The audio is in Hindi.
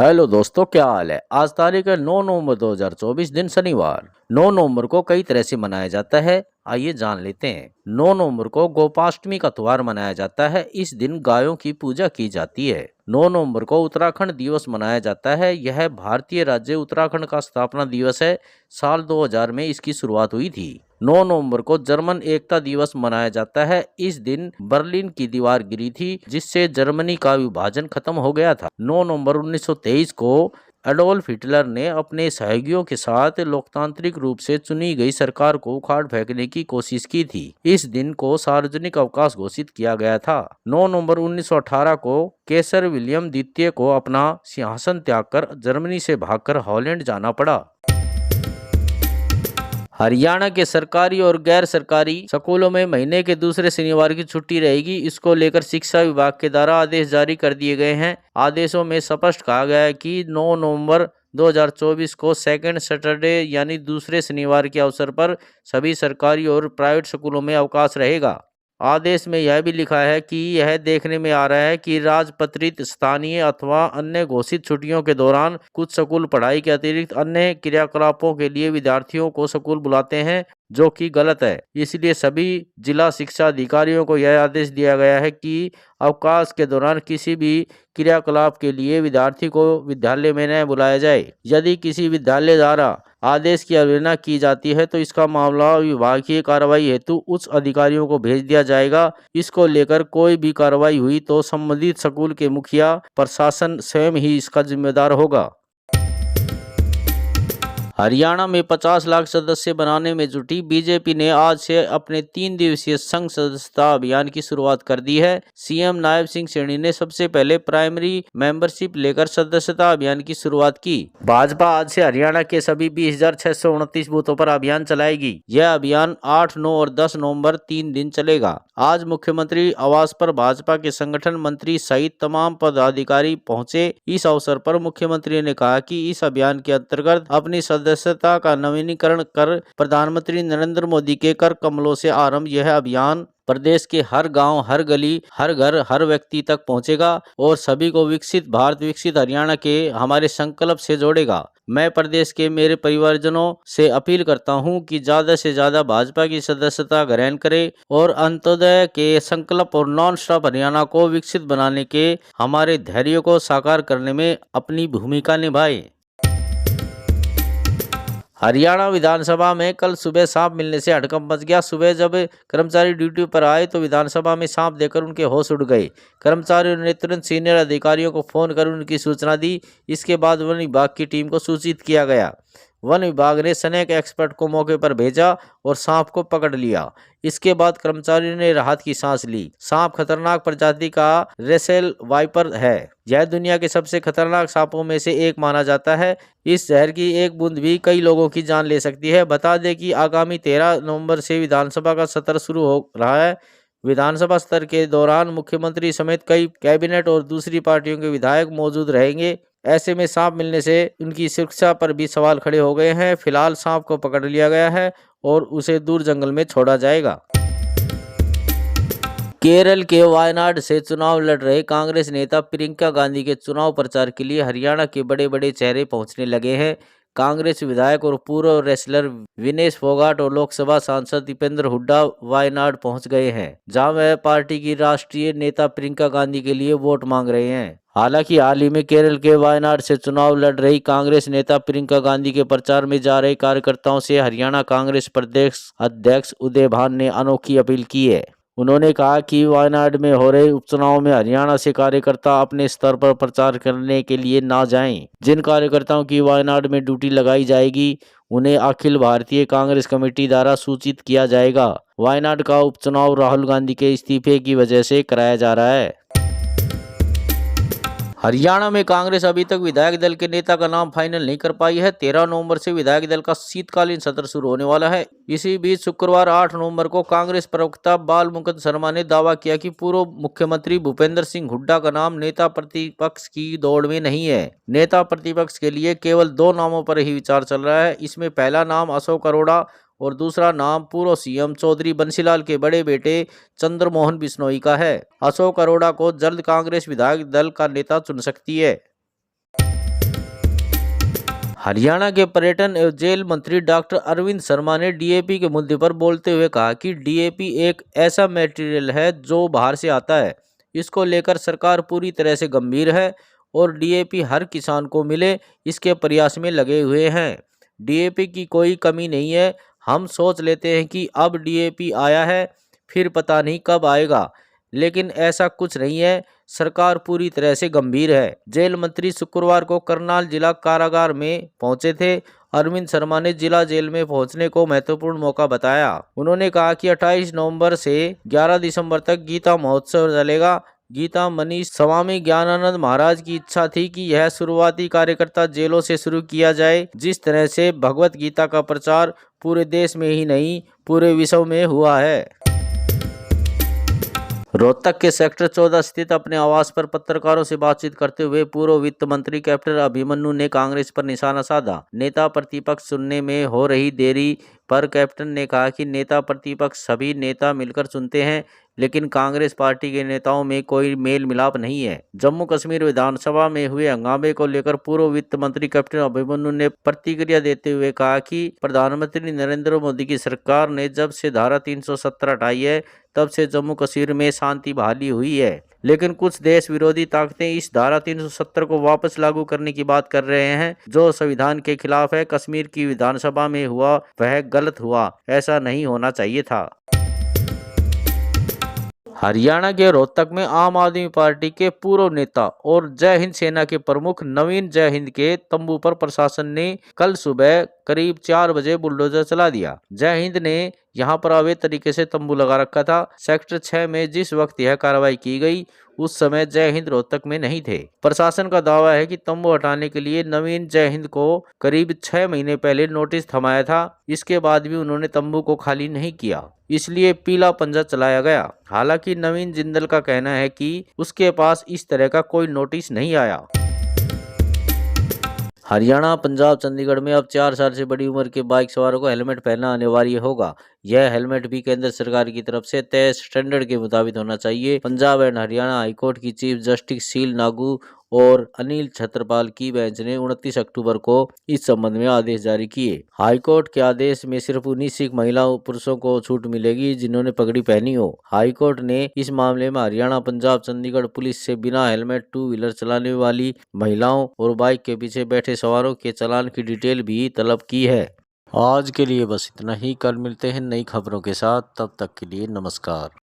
हेलो दोस्तों, क्या हाल है। आज तारीख है 9 नवंबर 2024, दिन शनिवार। 9 नवंबर को कई तरह से मनाया जाता है, आइए जान लेते हैं। 9 नवंबर को गोपाष्टमी का त्योहार मनाया जाता है। इस दिन गायों की पूजा की जाती है। 9 नवंबर को उत्तराखंड दिवस मनाया जाता है। यह भारतीय राज्य उत्तराखंड का स्थापना दिवस है। साल 2000 में इसकी शुरुआत हुई थी। 9 नवंबर को जर्मन एकता दिवस मनाया जाता है। इस दिन बर्लिन की दीवार गिरी थी, जिससे जर्मनी का विभाजन खत्म हो गया था। 9 नवंबर 1923 को एडोल्फ हिटलर ने अपने सहयोगियों के साथ लोकतांत्रिक रूप से चुनी गई सरकार को उखाड़ फेंकने की कोशिश की थी। इस दिन को सार्वजनिक अवकाश घोषित किया गया था। 9 नवंबर 1918 को केसर विलियम द्वितीय को अपना सिंहासन त्याग कर जर्मनी से भागकर हॉलैंड जाना पड़ा। हरियाणा के सरकारी और गैर सरकारी स्कूलों में महीने के दूसरे शनिवार की छुट्टी रहेगी। इसको लेकर शिक्षा विभाग के द्वारा आदेश जारी कर दिए गए हैं। आदेशों में स्पष्ट कहा गया है कि 9 नवंबर 2024 को सेकंड सैटरडे यानी दूसरे शनिवार के अवसर पर सभी सरकारी और प्राइवेट स्कूलों में अवकाश रहेगा। आदेश में यह भी लिखा है कि यह देखने में आ रहा है कि राजपत्रित स्थानीय अथवा अन्य घोषित छुट्टियों के दौरान कुछ स्कूल पढ़ाई के अतिरिक्त अन्य क्रियाकलापों के लिए विद्यार्थियों को स्कूल बुलाते हैं, जो कि गलत है। इसलिए सभी जिला शिक्षा अधिकारियों को यह आदेश दिया गया है कि अवकाश के दौरान किसी भी क्रियाकलाप के लिए विद्यार्थी को विद्यालय में न बुलाया जाए। यदि किसी विद्यालय द्वारा आदेश की अवहेलना की जाती है तो इसका मामला विभागीय कार्रवाई हेतु उच्च अधिकारियों को भेज दिया जाएगा। इसको लेकर कोई भी कार्रवाई हुई तो संबंधित स्कूल के मुखिया प्रशासन स्वयं ही इसका जिम्मेदार होगा। हरियाणा में 50 लाख सदस्य बनाने में जुटी बीजेपी ने आज से अपने 3 दिवसीय संघ सदस्यता अभियान की शुरुआत कर दी है। सीएम नायब सिंह सैनी ने सबसे पहले प्राइमरी मेंबरशिप लेकर सदस्यता अभियान की शुरुआत की। भाजपा आज से हरियाणा के सभी 20,629 बूथों पर अभियान चलाएगी। यह अभियान 8, 9 और 10 नवंबर 3 दिन चलेगा। आज मुख्यमंत्री आवास पर भाजपा के संगठन मंत्री सहित तमाम पदाधिकारी पहुंचे। इस अवसर पर मुख्यमंत्री ने कहा कि इस अभियान के अंतर्गत अपनी सदस्यता का नवीनीकरण कर प्रधानमंत्री नरेंद्र मोदी के कर कमलों से आरंभ यह अभियान प्रदेश के हर गांव, हर गली, हर घर, हर व्यक्ति तक पहुंचेगा और सभी को विकसित भारत, विकसित हरियाणा के हमारे संकल्प से जोड़ेगा। मैं प्रदेश के मेरे परिवारजनों से अपील करता हूं कि ज्यादा से ज्यादा भाजपा की सदस्यता ग्रहण करें और अंत्योदय के संकल्प और नॉन स्टॉप हरियाणा को विकसित बनाने के हमारे धैर्य को साकार करने में अपनी भूमिका निभाएं। हरियाणा विधानसभा में कल सुबह सांप मिलने से हड़कंप मच गया। सुबह जब कर्मचारी ड्यूटी पर आए तो विधानसभा में सांप देखकर उनके होश उड़ गए। कर्मचारियों ने तुरंत सीनियर अधिकारियों को फोन कर उनकी सूचना दी। इसके बाद वन विभाग की टीम को सूचित किया गया। वन विभाग ने स्नेक एक्सपर्ट को मौके पर भेजा और सांप को पकड़ लिया। इसके बाद कर्मचारियों ने राहत की सांस ली। सांप खतरनाक प्रजाति का रेसेल वाइपर है। यह दुनिया के सबसे खतरनाक सांपों में से एक माना जाता है। इस जहर की एक बूंद भी कई लोगों की जान ले सकती है। बता दें कि आगामी 13 नवंबर से विधानसभा का सत्र शुरू हो रहा है। विधानसभा सत्र के दौरान मुख्यमंत्री समेत कई कैबिनेट और दूसरी पार्टियों के विधायक मौजूद रहेंगे। ऐसे में सांप मिलने से उनकी सुरक्षा पर भी सवाल खड़े हो गए हैं। फिलहाल सांप को पकड़ लिया गया है और उसे दूर जंगल में छोड़ा जाएगा। केरल के वायनाड से चुनाव लड़ रहे कांग्रेस नेता प्रियंका गांधी के चुनाव प्रचार के लिए हरियाणा के बड़े बड़े चेहरे पहुंचने लगे हैं। कांग्रेस विधायक और पूर्व रेसलर विनेश फोगाट और लोकसभा सांसद दीपेंद्र हुड्डा वायनाड पहुंच गए हैं, जहां वह पार्टी की राष्ट्रीय नेता प्रियंका गांधी के लिए वोट मांग रहे हैं। हालांकि हाल ही में केरल के वायनाड से चुनाव लड़ रही कांग्रेस नेता प्रियंका गांधी के प्रचार में जा रहे कार्यकर्ताओं से हरियाणा कांग्रेस प्रदेश अध्यक्ष उदय भान ने अनोखी अपील की है। उन्होंने कहा कि वायनाड में हो रहे उपचुनाव में हरियाणा से कार्यकर्ता अपने स्तर पर प्रचार करने के लिए ना जाएं। जिन कार्यकर्ताओं की वायनाड में ड्यूटी लगाई जाएगी उन्हें अखिल भारतीय कांग्रेस कमेटी द्वारा सूचित किया जाएगा। वायनाड का उपचुनाव राहुल गांधी के इस्तीफे की वजह से कराया जा रहा है। हरियाणा में कांग्रेस अभी तक विधायक दल के नेता का नाम फाइनल नहीं कर पाई है। 13 नवंबर से विधायक दल का शीतकालीन सत्र शुरू होने वाला है। इसी बीच शुक्रवार 8 नवंबर को कांग्रेस प्रवक्ता बाल मुकुंद शर्मा ने दावा किया कि पूर्व मुख्यमंत्री भूपेंद्र सिंह हुड्डा का नाम नेता प्रतिपक्ष की दौड़ में नहीं है। नेता प्रतिपक्ष के लिए केवल 2 नामों पर ही विचार चल रहा है। इसमें पहला नाम अशोक अरोड़ा और दूसरा नाम पूर्व सीएम चौधरी बंसीलाल के बड़े बेटे चंद्रमोहन बिश्नोई का है। अशोक अरोड़ा को जल्द कांग्रेस विधायक दल का नेता चुन सकती है। हरियाणा के पर्यटन एवं जेल मंत्री डॉक्टर अरविंद शर्मा ने डीएपी के मुद्दे पर बोलते हुए कहा कि डीएपी एक ऐसा मटेरियल है जो बाहर से आता है। इसको लेकर सरकार पूरी तरह से गंभीर है और डीएपी हर किसान को मिले इसके प्रयास में लगे हुए हैं। डीएपी की कोई कमी नहीं है। हम सोच लेते हैं कि अब डीएपी आया है, फिर पता नहीं कब आएगा, लेकिन ऐसा कुछ नहीं है। सरकार पूरी तरह से गंभीर है। जेल मंत्री शुक्रवार को करनाल जिला कारागार में पहुंचे थे। अरविंद शर्मा ने जिला जेल में पहुंचने को महत्वपूर्ण मौका बताया। उन्होंने कहा कि 28 नवंबर से 11 दिसंबर तक गीता महोत्सव चलेगा। गीता मनीष स्वामी ज्ञानानंद महाराज की इच्छा थी कि यह शुरुआती कार्यकर्ता जेलों से शुरू किया जाए। जिस तरह से भगवत गीता का प्रचार पूरे देश में ही नहीं पूरे विश्व में हुआ है। रोहतक के सेक्टर 14 स्थित अपने आवास पर पत्रकारों से बातचीत करते हुए पूर्व वित्त मंत्री कैप्टन अभिमन्यु ने कांग्रेस पर निशाना साधा। नेता प्रतिपक्ष चुनने में हो रही देरी पर कैप्टन ने कहा कि नेता प्रतिपक्ष सभी नेता मिलकर चुनते हैं, लेकिन कांग्रेस पार्टी के नेताओं में कोई मेल मिलाप नहीं है। जम्मू कश्मीर विधानसभा में हुए हंगामे को लेकर पूर्व वित्त मंत्री कैप्टन अभिमन्यु ने प्रतिक्रिया देते हुए कहा कि प्रधानमंत्री नरेंद्र मोदी की सरकार ने जब से धारा 370 हटाई है, तब से जम्मू कश्मीर में शांति बहाली हुई है। लेकिन कुछ देश विरोधी ताकतें इस धारा 370 को वापस लागू करने की बात कर रहे हैं, जो संविधान के खिलाफ है। कश्मीर की विधानसभा में हुआ वह गलत हुआ, ऐसा नहीं होना चाहिए था। हरियाणा के रोहतक में आम आदमी पार्टी के पूर्व नेता और जय हिंद सेना के प्रमुख नवीन जय हिंद के तंबू पर प्रशासन ने कल सुबह करीब 4 बजे बुलडोजर चला दिया। जय हिंद ने यहां पर अवैध तरीके से तंबू लगा रखा था। सेक्टर 6 में जिस वक्त यह कार्रवाई की गई, उस समय जय हिंद रोहतक में नहीं थे। प्रशासन का दावा है कि तंबू हटाने के लिए नवीन जय हिंद को करीब 6 महीने पहले नोटिस थमाया था। इसके बाद भी उन्होंने तंबू को खाली नहीं किया, इसलिए पीला पंजा चलाया गया। हालांकि नवीन जिंदल का कहना है कि उसके पास इस तरह का कोई नोटिस नहीं आया। हरियाणा, पंजाब, चंडीगढ़ में अब 4 साल से बड़ी उम्र के बाइक सवारों को हेलमेट पहनना अनिवार्य होगा। यह हेलमेट भी केंद्र सरकार की तरफ से तय स्टैंडर्ड के मुताबिक होना चाहिए। पंजाब एंड हरियाणा हाईकोर्ट की चीफ जस्टिस शील नागू और अनिल छत्रपाल की बेंच ने 29 अक्टूबर को इस संबंध में आदेश जारी किए। हाईकोर्ट के आदेश में सिर्फ उन्हीं सिख महिलाओं पुरुषों को छूट मिलेगी जिन्होंने पगड़ी पहनी हो। हाईकोर्ट ने इस मामले में हरियाणा, पंजाब, चंडीगढ़ पुलिस से बिना हेलमेट 2 व्हीलर चलाने वाली महिलाओं और बाइक के पीछे बैठे सवारों के चालान की डिटेल भी तलब की है। आज के लिए बस इतना ही। कल मिलते हैं नई खबरों के साथ, तब तक के लिए नमस्कार।